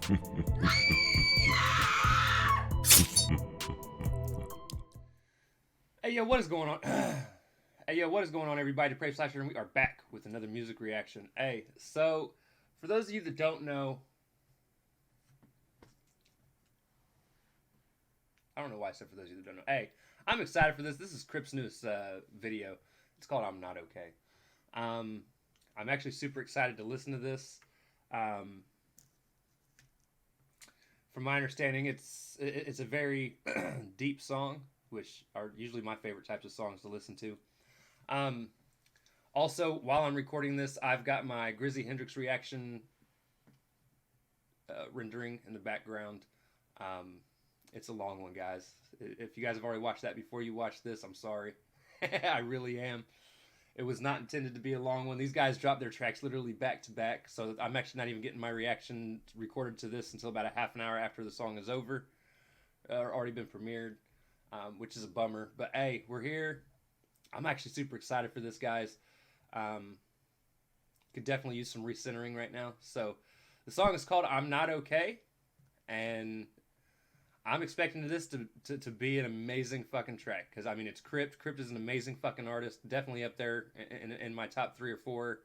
Hey yo, what is going on? Hey yo, what is going on, everybody? Depraved Slasher, and we are back with another music reaction. Hey, so for those of you that don't know, I don't know why I said for those of you that don't know. Hey, I'm excited for this. This is Crypt's newest video. It's called "I'm Not Okay." I'm actually super excited to listen to this. From my understanding, it's a very deep song, which are usually my favorite types of songs to listen to. Also, while I'm recording this, I've got my Grizzly Hendrix reaction rendering in the background. It's a long one, guys. If you guys have already watched that before you watch this, I'm sorry. I really am. It was not intended to be a long one. These guys dropped their tracks literally back to back, so I'm actually not even getting my reaction recorded to this until about a half an hour after the song is over, or already been premiered, which is a bummer. But hey, we're here. I'm actually super excited for this, guys. Could definitely use some recentering right now. So the song is called "I'm Not Okay," and I'm expecting this to be an amazing fucking track, because I mean, it's Crypt. Crypt is an amazing fucking artist, definitely up there in my top 3 or 4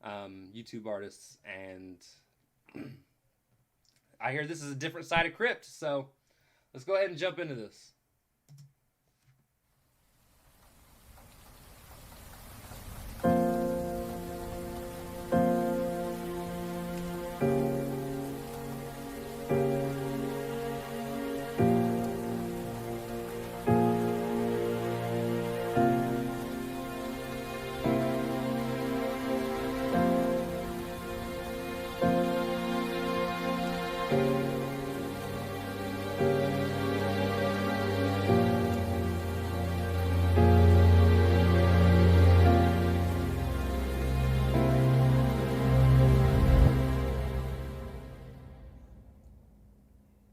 YouTube artists, and I hear this is a different side of Crypt, so let's go ahead and jump into this.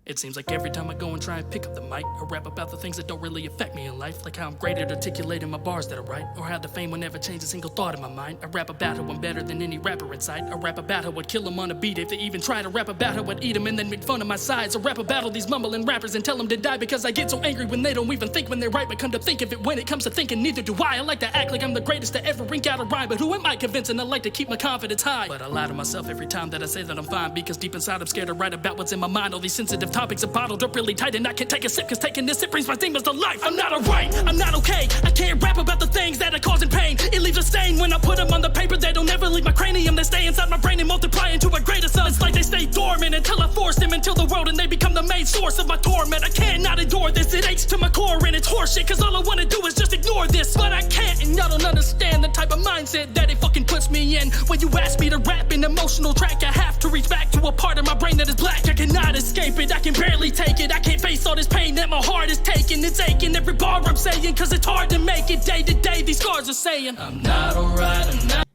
It seems like every time I go and try and pick up the mic, I rap about the things that don't really affect me in life, like how I'm great at articulating my bars that I write, or how the fame will never change a single thought in my mind. I rap about how I'm better than any rapper in sight. I rap about how I'd kill them on a beat if they even try to rap about how I'd eat them and then make fun of my sides. I rap about all these mumbling rappers and tell them to die because I get so angry when they don't even think when they're right. But come to think of it, when it comes to thinking, neither do I. I like to act like I'm the greatest to ever ink out a rhyme, but who am I convincing? I like to keep my confidence high, but I lie to myself every time that I say that I'm fine, because deep inside I'm scared to write about what's in my mind. All these sensitive topics are bottled up really tight, and I can't take a sip, cause taking this sip brings my demons to life. I'm not alright, I'm not okay. I can't rap about the things that are causing pain. It leaves a stain when I put them on the paper. They don't ever leave my cranium. They stay inside my brain and multiply into a greater sun. It's like they stay dormant until I force them into the world, and they become the main source of my torment. I can't not endure this. It aches to my core and it's horseshit, cause all I wanna do is just ignore this. But I can't, and y'all don't understand the type of mindset that it fucking puts me in. When you ask me to rap an emotional track, I have to reach back to a part of my brain that is black. I cannot escape it, I can barely take it. I can't face all this pain that my heart is taking. It's aching every bar I'm saying, cause it's hard to make it day to day. These scars are saying I'm not alright, I'm not.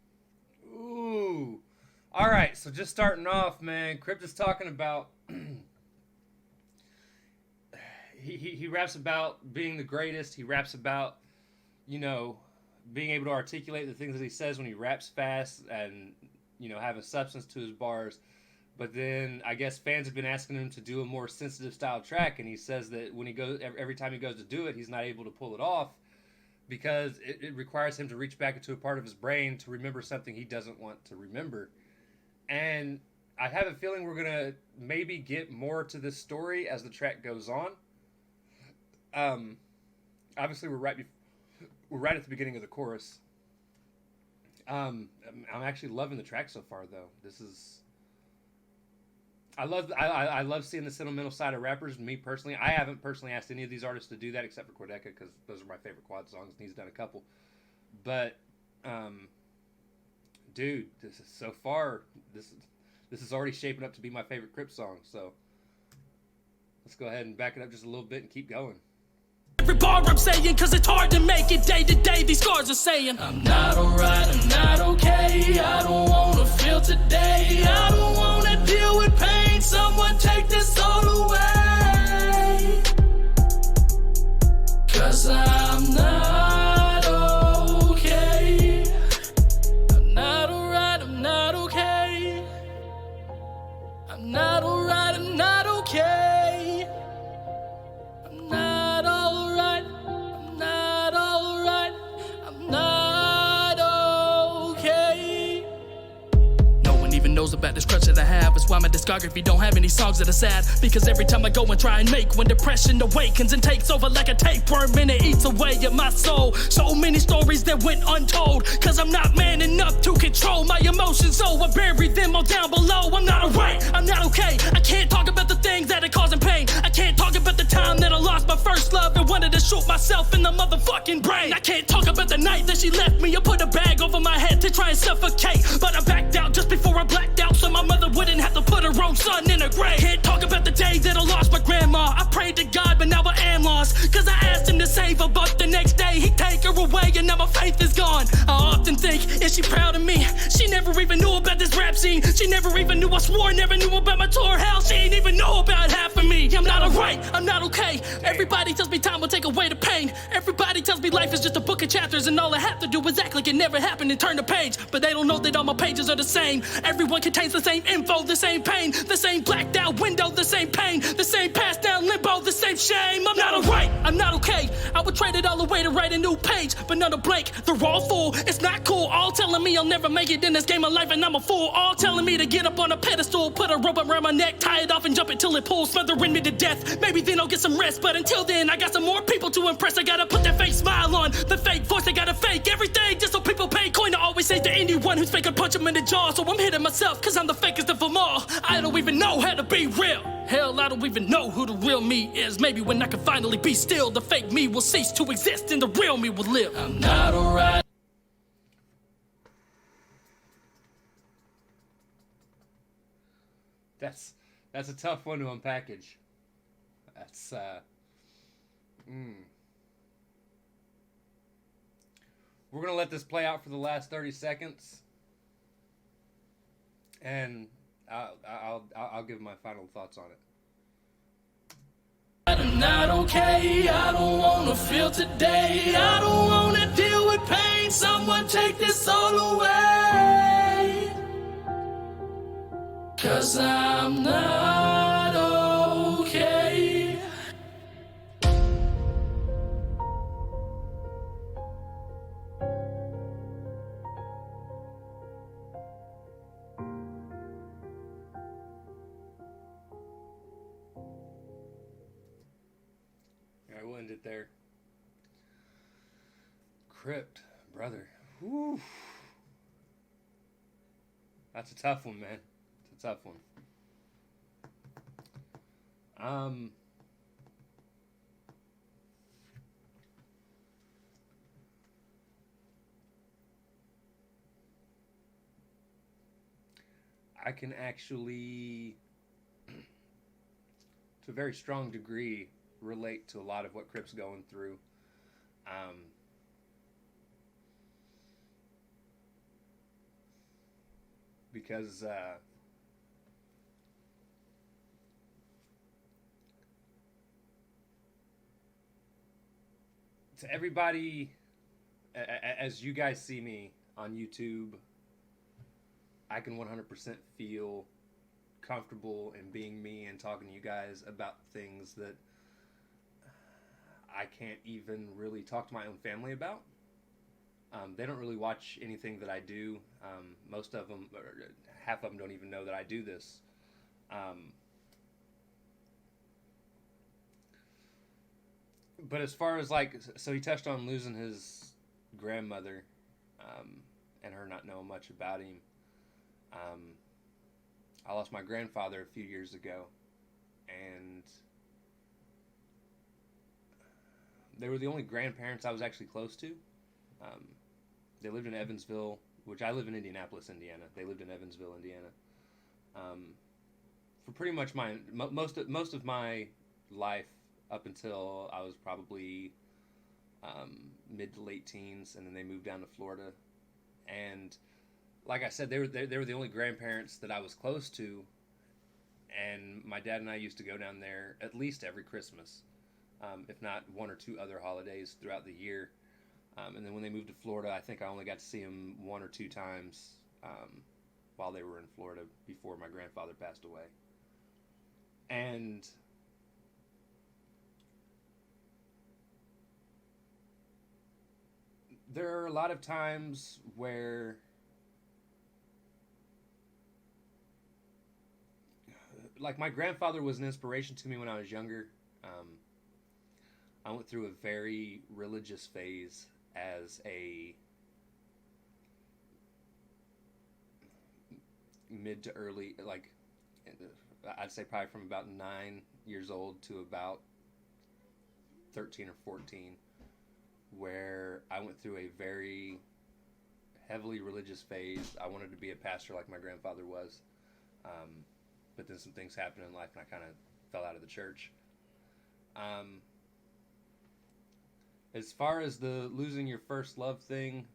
Ooh. Alright, so just starting off, man, Crypt is talking about he raps about being the greatest. He raps about, you know, being able to articulate the things that he says when he raps fast, and, you know, having substance to his bars. But then I guess fans have been asking him to do a more sensitive style track, and he says that when he goes, every time he goes to do it, he's not able to pull it off because it requires him to reach back into a part of his brain to remember something he doesn't want to remember. And I have a feeling we're gonna maybe get more to this story as the track goes on. Obviously we're right at the beginning of the chorus. I'm actually loving the track so far, though. This is. I love seeing the sentimental side of rappers. Me personally, I haven't personally asked any of these artists to do that except for Quadeca, because those are my favorite quad songs, and he's done a couple. But, dude, this is so far. This is already shaping up to be my favorite Crypt song. So let's go ahead and back it up just a little bit and keep going. Every bar I'm saying, cause it's hard to make it day to day. These scars are saying I'm not alright, I'm not okay. I don't wanna feel today. I don't wanna deal with pain. Someone take this all away. Cause I'm not okay. I'm not alright, I'm not okay. I'm not alright. even knows about this crutch that I have. It's why my discography don't have any songs that are sad. Because every time I go and try and make, when depression awakens and takes over like a tapeworm and it eats away at my soul. So many stories that went untold, cause I'm not man enough to control my emotions, so I bury them all down below. I'm not alright, I'm not okay. I can't talk about the things that are causing pain. I can't talk about the time that I lost my first love and wanted to shoot myself in the motherfucking brain. I can't talk about the night that she left me. I put a bag over my head to try and suffocate, but I backed out just before I blacked out so my mother wouldn't have to put her own son in a grave. Can't talk about the day that I lost my grandma. I prayed to God, but now I am lost, cause I asked him to save her, but the next day he'd take her away and now my faith is gone. I often think, is she proud of me? She never even knew about this rap scene. She never even knew I swore, never knew about my tour. Hell, she ain't even know about half of me. I'm not alright, I'm not okay. Everybody tells me time will take away the pain. Everybody tells me life is just a book of chapters and all I have to do is act like it never happened and turn the page. But they don't know that all my pages are the same. Everyone contains the same info, the same pain, the same blacked out window, the same pain, the same passed down limbo, the same shame. I'm not alright, I'm not okay. I would trade it all away to write a new page, but none are blank, they're all full. It's not cool, all telling me I'll never make it in this game of life and I'm a fool. All telling me to get up on a pedestal, put a rope around my neck, tie it off and jump it till it pulls, smothering me to death. Maybe then I'll get some rest, but until then I got some more people to impress. I gotta put that fake smile on, the fake voice, I gotta fake everything just so people pay coin to always say to anyone who's fake, I'd punch him in the jaw. So I'm hitting myself cause I'm the fakest of them all. I don't even know how to be real. Hell, I don't even know who the real me is. Maybe when I can finally be still, the fake me will cease to exist and the real me will live. I'm not alright. That's a tough one to unpackage. That's We're gonna let this play out for the last 30 seconds, and I'll give my final thoughts on it. I'm not okay, I don't wanna feel today. I don't wanna deal with pain. Someone take this all away. Cause I'm not okay. Alright, we'll end it there. Crypt, brother. Whew. That's a tough one, man. It's a tough one. I can actually, to a very strong degree, relate to a lot of what Crypt's going through. Because to everybody, as you guys see me on YouTube, I can 100% feel comfortable in being me and talking to you guys about things that I can't even really talk to my own family about. They don't really watch anything that I do. Most of them, or half of them, don't even know that I do this. But as far as like, so he touched on losing his grandmother, and her not knowing much about him. I lost my grandfather a few years ago, and they were the only grandparents I was actually close to. They lived in Evansville, which I live in Indianapolis, Indiana. They lived in Evansville, Indiana. For pretty much most of my life up until I was probably mid to late teens, and then they moved down to Florida. And like I said, they were the only grandparents that I was close to, and my dad and I used to go down there at least every Christmas, if not one or two other holidays throughout the year. And then when they moved to Florida, I think I only got to see them one or two times while they were in Florida before my grandfather passed away. And there are a lot of times where like my grandfather was an inspiration to me when I was younger. I went through a very religious phase as a mid to early, like I'd say probably from about 9 years old to about 13 or 14, where I went through a very heavily religious phase. I wanted to be a pastor like my grandfather was, um, but then some things happened in life and I kind of fell out of the church. Um, as far as the losing your first love thing,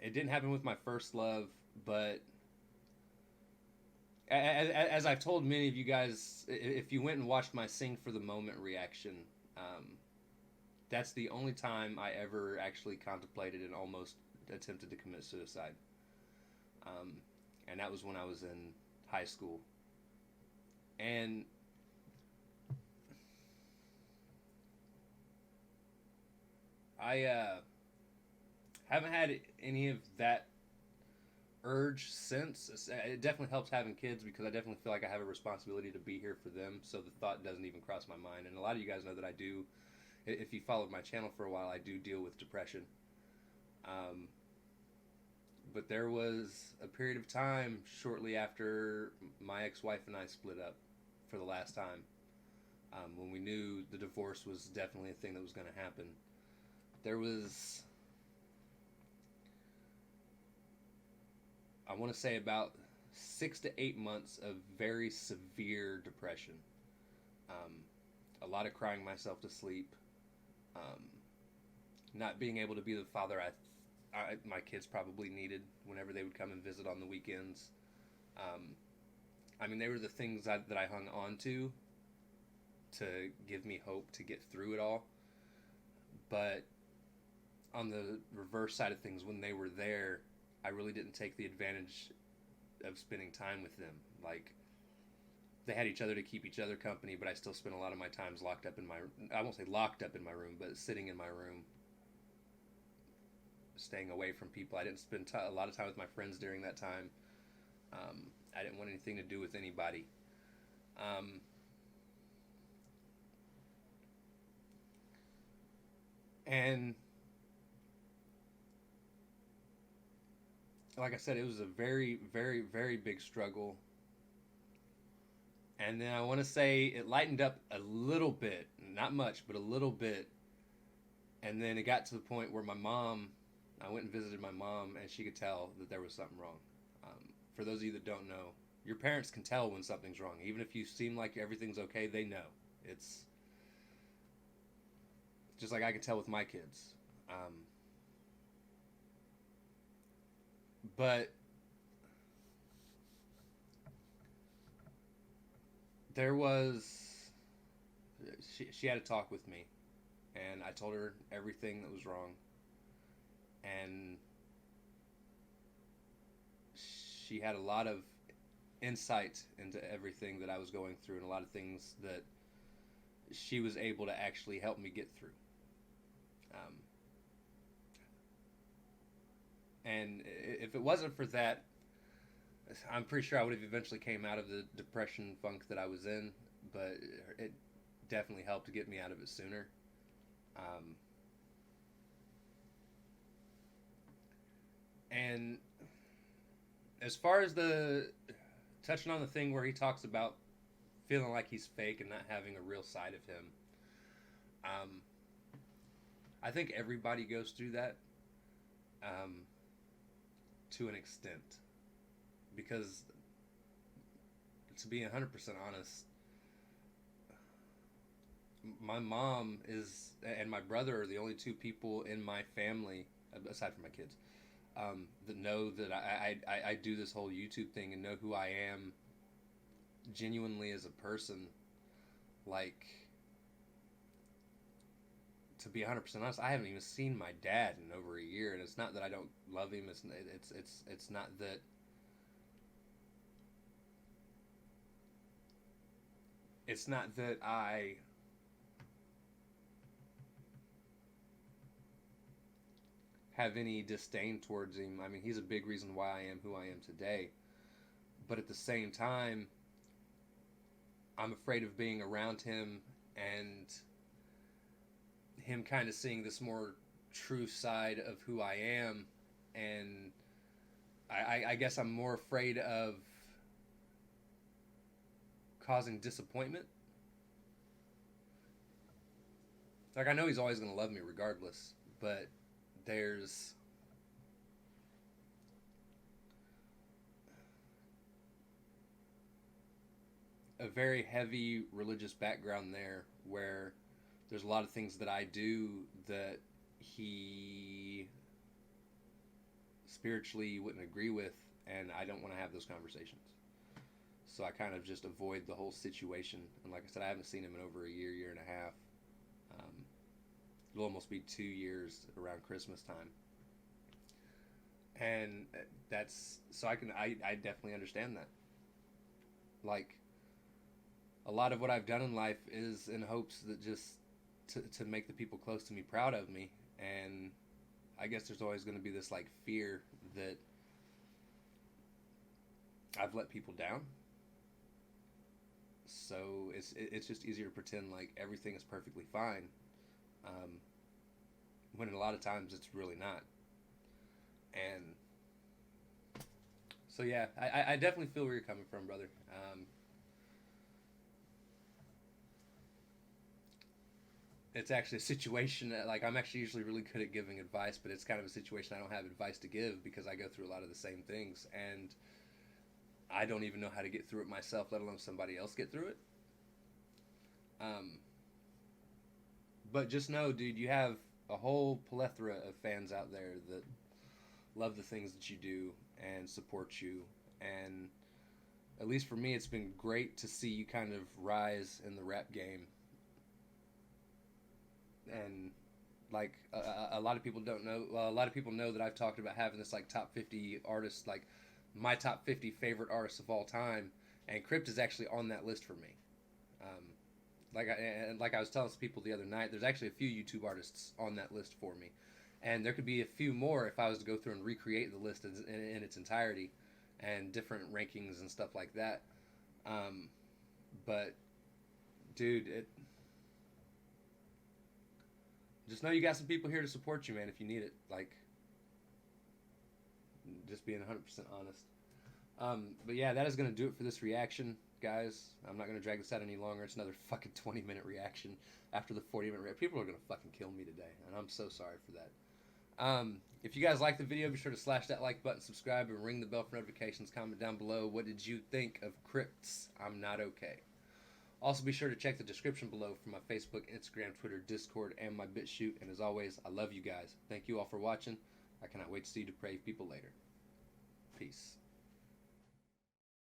it didn't happen with my first love, but as I've told many of you guys, if you went and watched my Sing for the Moment reaction, um, that's the only time I ever actually contemplated and almost attempted to commit suicide. Um, and that was when I was in high school. And I haven't had any of that urge since. It definitely helps having kids because I definitely feel like I have a responsibility to be here for them, so the thought doesn't even cross my mind. And a lot of you guys know that I do. If you followed my channel for a while, I do deal with depression. Um, but there was a period of time shortly after my ex-wife and I split up for the last time, when we knew the divorce was definitely a thing that was going to happen. There was, I want to say, about 6 to 8 months of very severe depression. Um, a lot of crying myself to sleep. Um, not being able to be the father my kids probably needed whenever they would come and visit on the weekends. I mean, they were the things that I hung on to give me hope to get through it all. But on the reverse side of things, when they were there, I really didn't take the advantage of spending time with them. Like, they had each other to keep each other company, but I still spent a lot of my times locked up in my, I won't say locked up in my room, but sitting in my room, staying away from people. I didn't spend a lot of time with my friends during that time. I didn't want anything to do with anybody. And like I said, it was a very, very, very big struggle. And then I want to say it lightened up a little bit, not much, but a little bit. And then it got to the point where I went and visited my mom, and she could tell that there was something wrong. For those of you that don't know, your parents can tell when something's wrong. Even if you seem like everything's okay, they know. It's just like I can tell with my kids. But there was, she had a talk with me, and I told her everything that was wrong. And she had a lot of insight into everything that I was going through and a lot of things that she was able to actually help me get through. And if it wasn't for that, I'm pretty sure I would have eventually came out of the depression funk that I was in, but it definitely helped to get me out of it sooner. And as far as the touching on the thing where he talks about feeling like he's fake and not having a real side of him, I think everybody goes through that, to an extent, because to be 100% honest, my mom and my brother are the only two people in my family, aside from my kids, that know that I do this whole YouTube thing and know who I am genuinely as a person. Like, to be 100% honest, I haven't even seen my dad in over a year, and it's not that I don't love him. It's not that I have any disdain towards him. I mean, he's a big reason why I am who I am today. But at the same time, I'm afraid of being around him and him kind of seeing this more true side of who I am. And I guess I'm more afraid of causing disappointment. Like, I know he's always going to love me regardless, but there's a very heavy religious background there where there's a lot of things that I do that he spiritually wouldn't agree with, and I don't want to have those conversations. So I kind of just avoid the whole situation. And like I said, I haven't seen him in over a year, year and a half. Um, it'll almost be 2 years around Christmas time. And that's so I definitely understand that. Like, a lot of what I've done in life is in hopes that just to make the people close to me proud of me. And I guess there's always going to be this like fear that I've let people down. So it's just easier to pretend like everything is perfectly fine, um, when a lot of times it's really not. And so yeah, I definitely feel where you're coming from, brother. It's actually a situation that, like, I'm actually usually really good at giving advice, but it's kind of a situation I don't have advice to give because I go through a lot of the same things, and I don't even know how to get through it myself, let alone somebody else get through it. Um, but just know, dude, you have a whole plethora of fans out there that love the things that you do and support you. And at least for me, it's been great to see you kind of rise in the rap game. And like a lot of people don't know, well, a lot of people know that I've talked about having this like top 50 artists, like my top 50 favorite artists of all time, and Crypt is actually on that list for me. Um, like I was telling some people the other night, there's actually a few YouTube artists on that list for me, and there could be a few more if I was to go through and recreate the list in its entirety, and different rankings and stuff like that. Um, but dude, just know you got some people here to support you, man. If you need it, like, just being 100% honest. But yeah, that is going to do it for this reaction, guys. I'm not going to drag this out any longer. It's another fucking 20-minute reaction after the 40-minute reaction. People are going to fucking kill me today, and I'm so sorry for that. If you guys like the video, be sure to slash that like button, subscribe, and ring the bell for notifications. Comment down below, what did you think of Crypt's I'm Not Okay? Also, be sure to check the description below for my Facebook, Instagram, Twitter, Discord, and my BitChute. And as always, I love you guys. Thank you all for watching. I cannot wait to see you depraved people later. Peace.